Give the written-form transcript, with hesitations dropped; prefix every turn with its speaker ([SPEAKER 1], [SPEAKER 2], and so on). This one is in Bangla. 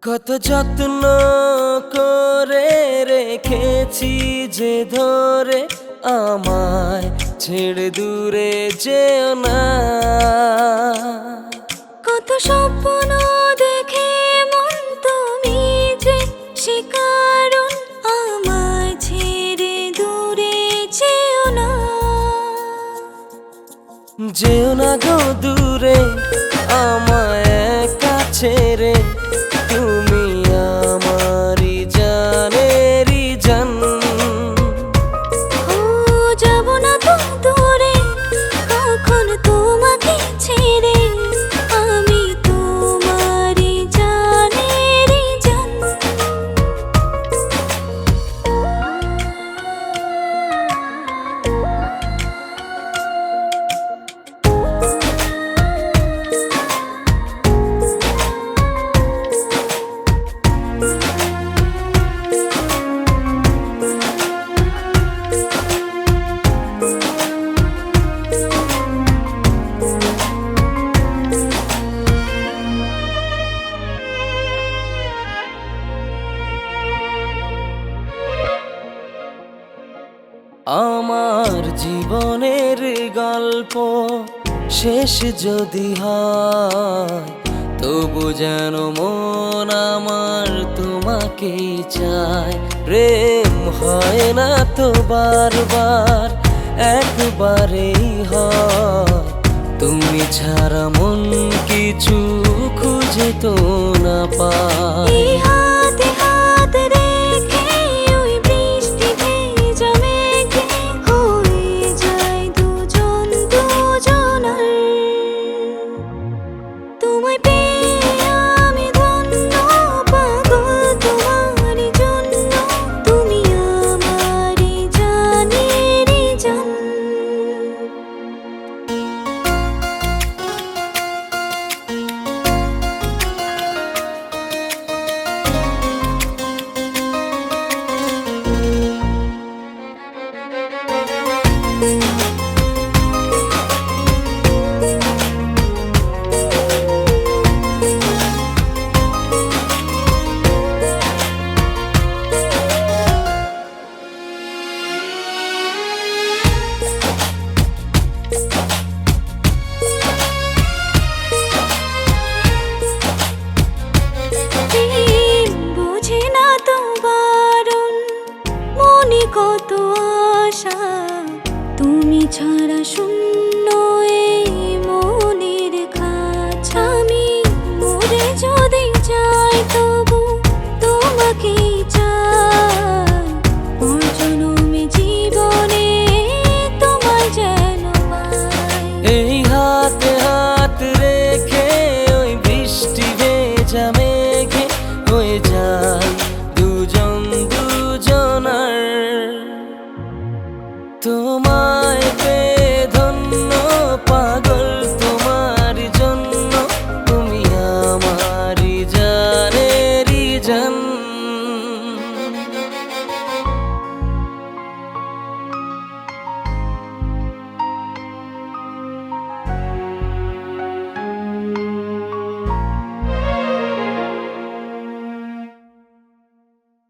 [SPEAKER 1] কত যত্ন করে রেখেছি যে ধরে, আমায় ছেড়ে দূরে যেও না।
[SPEAKER 2] কত স্বপ্ন দেখে মন তুমি যে, সে কারণ আমায় ছেড়ে দূরে যেও না।
[SPEAKER 1] যেও না গো দূরে, আমায় একা ছেড়ে, তুমি আমারই জানেরই জান।
[SPEAKER 2] ও যাব না তো দূরে কখন তোমাকে ছেড়ে, আমি তোমারই জানেরই জান।
[SPEAKER 1] আমার জীবনের গল্প শেষ যদি হয়, তবু যেন মন আমার তোমাকেই চায়। প্রেম হয় না তো বারবার, একবারেই হয়। তুমি ছাড়া মন কিছু খুঁজে তো না পায়।
[SPEAKER 2] এই হাতে হাত রেখে ওই বৃষ্টি ভেজা মেঘে হয়ে যায় দুজন দুজনার। তোমায় পেয়ে আমি ধন্য, পাগল তোমারই জন্য, তুমি আমারই জানেরই জান। বুঝে না তো বারণ, মনে কত আশা, তুমি ছাড়া শূন্য